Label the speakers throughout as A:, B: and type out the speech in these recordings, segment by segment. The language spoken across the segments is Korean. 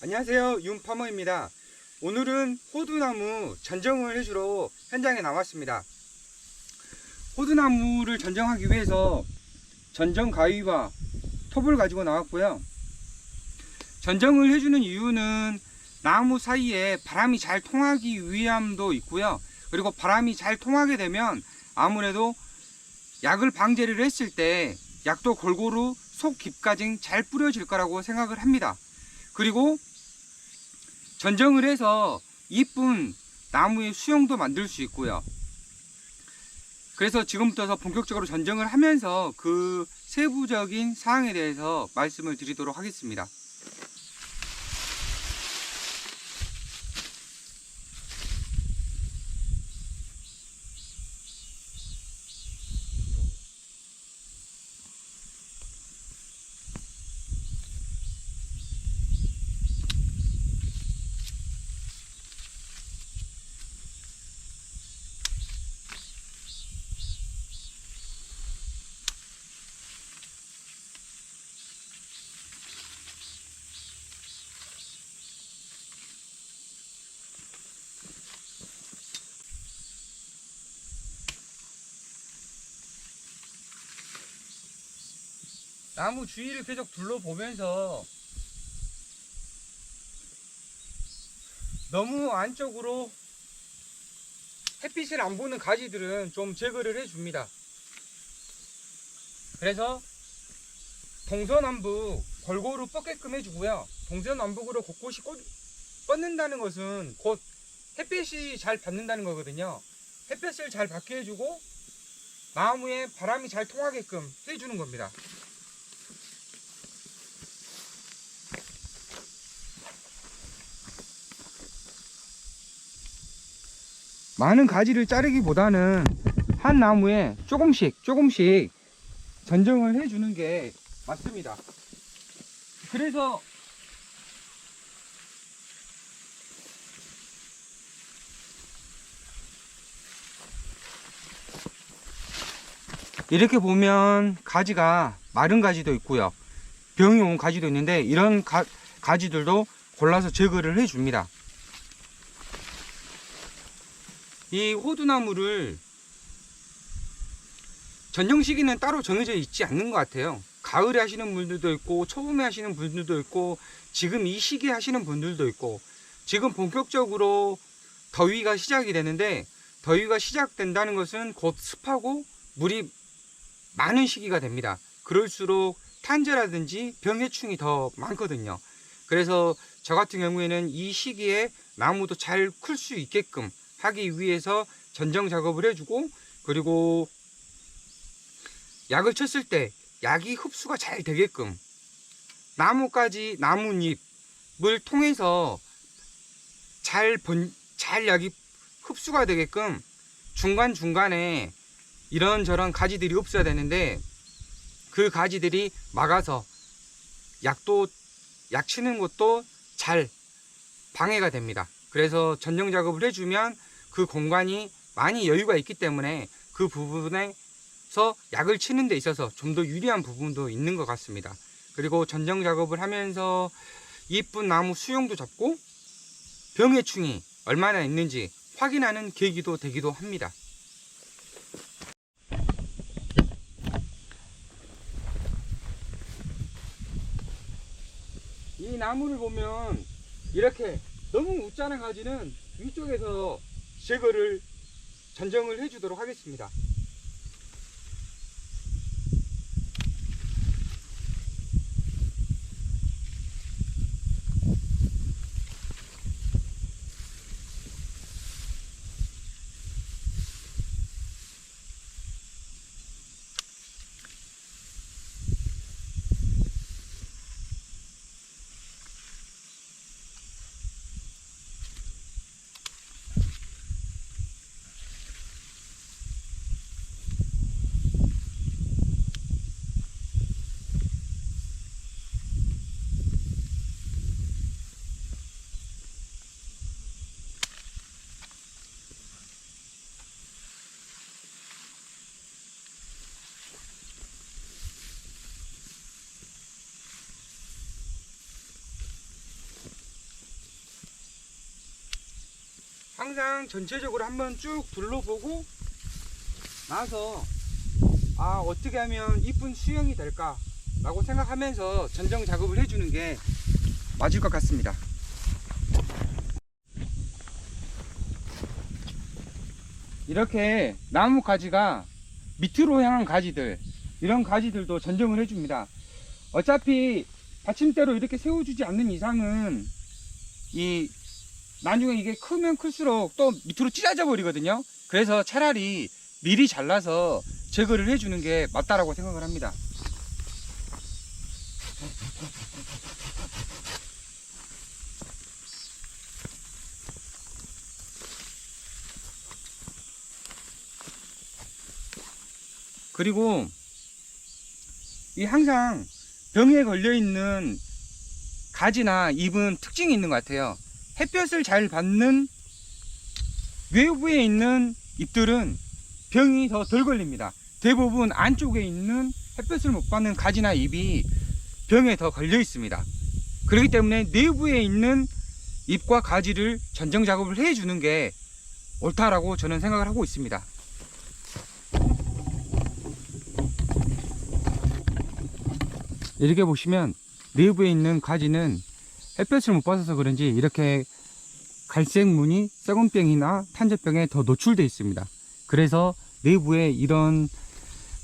A: 안녕하세요, 윤파머입니다. 오늘은 호두나무 전정을 해주러 현장에 나왔습니다. 호두나무를 전정하기 위해서 전정 가위와 톱을 가지고 나왔고요. 전정을 해주는 이유는 나무 사이에 바람이 잘 통하기 위함도 있고요. 그리고 바람이 잘 통하게 되면 아무래도 약을 방제를 했을 때 약도 골고루 속 깊까지 잘 뿌려질 거라고 생각을 합니다. 그리고 전정을 해서 이쁜 나무의 수용도 만들 수 있고요. 그래서 지금부터 본격적으로 전정을 하면서 그 세부적인 사항에 대해서 말씀을 드리도록 하겠습니다. 나무 주위를 계속 둘러보면서 너무 안쪽으로 햇빛을 안 보는 가지들은 좀 제거를 해줍니다. 그래서 동서남북 골고루 뻗게끔 해주고요. 동서남북으로 곳곳이 뻗는다는 것은 곧 햇빛이 잘 받는다는 거거든요. 햇빛을 잘 받게 해주고 나무에 바람이 잘 통하게끔 해주는 겁니다. 많은 가지를 자르기보다는 한 나무에 조금씩 전정을 해주는 게 맞습니다. 그래서 이렇게 보면 가지가 마른 가지도 있고요, 병이 온 가지도 있는데 이런 가지들도 골라서 제거를 해줍니다. 이 호두나무를 전정 시기는 따로 정해져 있지 않는 것 같아요. 가을에 하시는 분들도 있고 초봄에 하시는 분들도 있고 지금 이 시기에 하시는 분들도 있고, 지금 본격적으로 더위가 시작이 되는데 더위가 시작된다는 것은 곧 습하고 물이 많은 시기가 됩니다. 그럴수록 탄저라든지 병해충이 더 많거든요. 그래서 저 같은 경우에는 이 시기에 나무도 잘 클 수 있게끔 하기 위해서 전정 작업을 해주고, 그리고 약을 쳤을 때 약이 흡수가 잘 되게끔 나뭇잎을 통해서 잘 약이 흡수가 되게끔 중간중간에 이런저런 가지들이 없어야 되는데 그 가지들이 막아서 약 치는 것도 잘 방해가 됩니다. 그래서 전정 작업을 해주면 그 공간이 많이 여유가 있기 때문에 그 부분에서 약을 치는 데 있어서 좀 더 유리한 부분도 있는 것 같습니다. 그리고 전정 작업을 하면서 이쁜 나무 수용도 잡고 병해충이 얼마나 있는지 확인하는 계기도 되기도 합니다. 이 나무를 보면 이렇게 너무 웃자는 가지는 위쪽에서 전정을 해주도록 하겠습니다. 항상 전체적으로 한번 쭉 둘러보고 나서 어떻게 하면 이쁜 수영이 될까 라고 생각하면서 전정 작업을 해주는 게 맞을 것 같습니다. 이렇게 나무 가지가 밑으로 향한 가지들, 이런 가지들도 전정을 해줍니다. 어차피 받침대로 이렇게 세워주지 않는 이상은 나중에 이게 크면 클수록 또 밑으로 찢어져 버리거든요. 그래서 차라리 미리 잘라서 제거를 해주는 게 맞다라고 생각을 합니다. 그리고 항상 병에 걸려있는 가지나 잎은 특징이 있는 것 같아요. 햇볕을 잘 받는 외부에 있는 잎들은 병이 더 덜 걸립니다. 대부분 안쪽에 있는 햇볕을 못 받는 가지나 잎이 병에 더 걸려 있습니다. 그렇기 때문에 내부에 있는 잎과 가지를 전정 작업을 해주는 게 옳다라고 저는 생각을 하고 있습니다. 이렇게 보시면 내부에 있는 가지는 햇볕을 못 받아서 그런지 이렇게 갈색 무늬 썩은병이나 탄저병에 더 노출되어 있습니다. 그래서 내부에 이런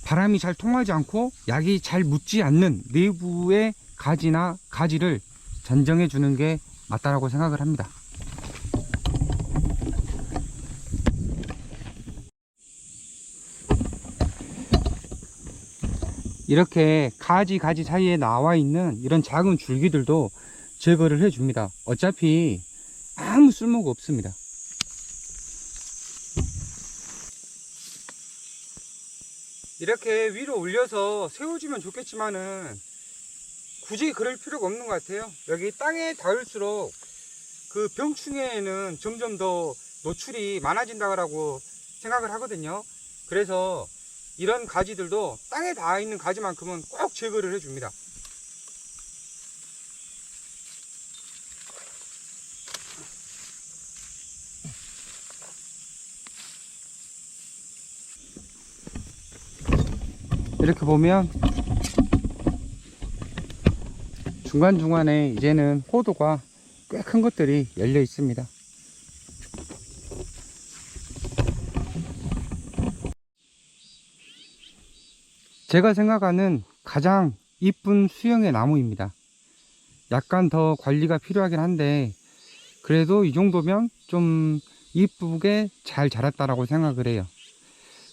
A: 바람이 잘 통하지 않고 약이 잘 묻지 않는 내부의 가지나 가지를 전정해 주는 게 맞다라고 생각을 합니다. 이렇게 가지 사이에 나와 있는 이런 작은 줄기들도 제거를 해 줍니다. 어차피 아무 쓸모가 없습니다. 이렇게 위로 올려서 세워주면 좋겠지만은 굳이 그럴 필요가 없는 것 같아요. 여기 땅에 닿을수록 그 병충해에는 점점 더 노출이 많아진다고 생각을 하거든요. 그래서 이런 가지들도 땅에 닿아 있는 가지만큼은 꼭 제거를 해줍니다. 이렇게 보면 중간중간에 이제는 호두가 꽤 큰 것들이 열려 있습니다. 제가 생각하는 가장 이쁜 수영의 나무입니다. 약간 더 관리가 필요하긴 한데 그래도 이 정도면 좀 이쁘게 잘 자랐다라고 생각을 해요.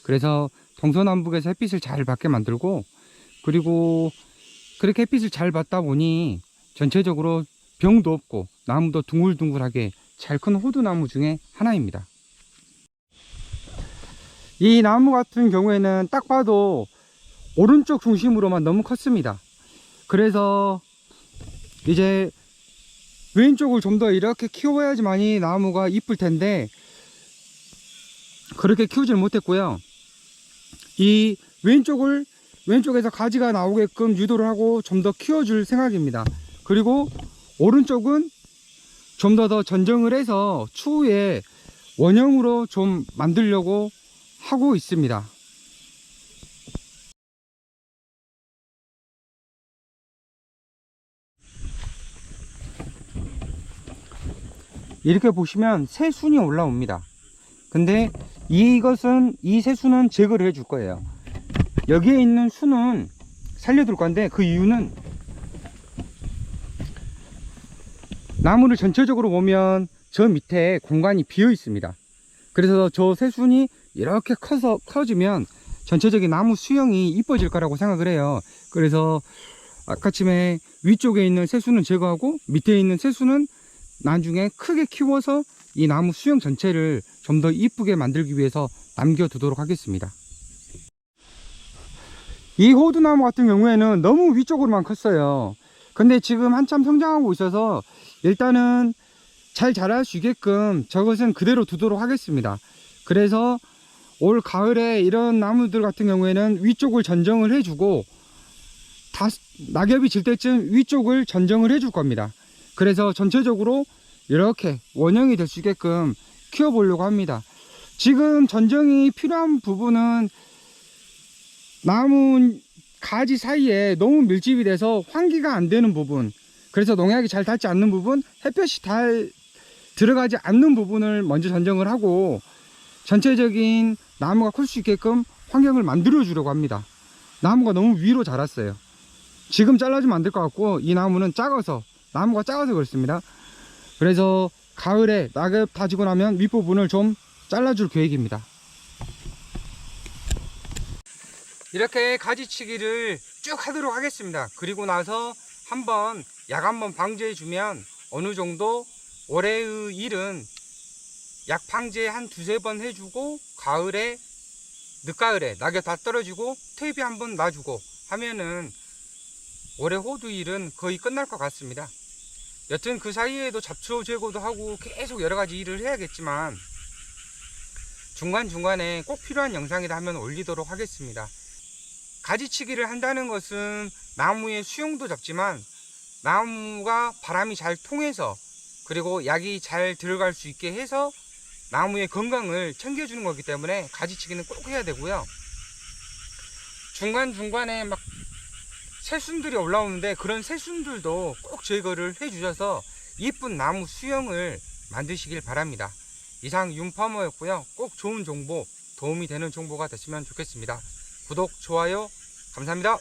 A: 그래서 동서남북에서 햇빛을 잘 받게 만들고, 그리고 그렇게 햇빛을 잘 받다 보니 전체적으로 병도 없고 나무도 둥글둥글하게 잘 큰 호두나무 중에 하나입니다. 이 나무 같은 경우에는 딱 봐도 오른쪽 중심으로만 너무 컸습니다. 그래서 이제 왼쪽을 좀 더 이렇게 키워야지만이 나무가 이쁠 텐데 그렇게 키우질 못했고요. 이 왼쪽에서 가지가 나오게끔 유도를 하고 좀 더 키워줄 생각입니다. 그리고 오른쪽은 좀 더 전정을 해서 추후에 원형으로 좀 만들려고 하고 있습니다. 이렇게 보시면 새순이 올라옵니다. 근데 이 새순은 제거를 해줄 거예요. 여기에 있는 순은 살려둘 건데 그 이유는 나무를 전체적으로 보면 저 밑에 공간이 비어 있습니다. 그래서 저 새순이 이렇게 커지면 전체적인 나무 수영이 이뻐질 거라고 생각을 해요. 그래서 아까쯤에 위쪽에 있는 새순은 제거하고 밑에 있는 새순은 나중에 크게 키워서 이 나무 수영 전체를 좀 더 이쁘게 만들기 위해서 남겨두도록 하겠습니다. 이 호두나무 같은 경우에는 너무 위쪽으로만 컸어요. 근데 지금 한참 성장하고 있어서 일단은 잘 자랄 수 있게끔 저것은 그대로 두도록 하겠습니다. 그래서 올 가을에 이런 나무들 같은 경우에는 위쪽을 전정을 해주고 낙엽이 질 때쯤 위쪽을 전정을 해줄 겁니다. 그래서 전체적으로 이렇게 원형이 될 수 있게끔 키워보려고 합니다. 지금 전정이 필요한 부분은 나무 가지 사이에 너무 밀집이 돼서 환기가 안 되는 부분, 그래서 농약이 잘 닿지 않는 부분, 햇볕이 잘 들어가지 않는 부분을 먼저 전정을 하고 전체적인 나무가 클 수 있게끔 환경을 만들어 주려고 합니다. 나무가 너무 위로 자랐어요. 지금 잘라주면 안 될 것 같고, 이 나무는 나무가 작아서 그렇습니다. 그래서 가을에 낙엽 다지고 나면 윗부분을 좀 잘라줄 계획입니다. 이렇게 가지치기를 쭉 하도록 하겠습니다. 그리고 나서 약 한번 방제해 주면 어느 정도 올해의 일은 약 방제 한 두세 번 해주고, 가을에 늦가을에 낙엽 다 떨어지고 퇴비 한번 놔주고 하면은 올해 호두 일은 거의 끝날 것 같습니다. 여튼 그 사이에도 잡초 제거도 하고 계속 여러가지 일을 해야겠지만, 중간중간에 꼭 필요한 영상이다 하면 올리도록 하겠습니다. 가지치기를 한다는 것은 나무의 수용도 잡지만 나무가 바람이 잘 통해서, 그리고 약이 잘 들어갈 수 있게 해서 나무의 건강을 챙겨주는 거기 때문에 가지치기는 꼭 해야 되고요. 중간중간에 막 새순들이 올라오는데 그런 새순들도 꼭 제거를 해 주셔서 예쁜 나무 수영을 만드시길 바랍니다. 이상 윤파머였고요. 꼭 좋은 정보, 도움이 되는 정보가 됐으면 좋겠습니다. 구독, 좋아요 감사합니다.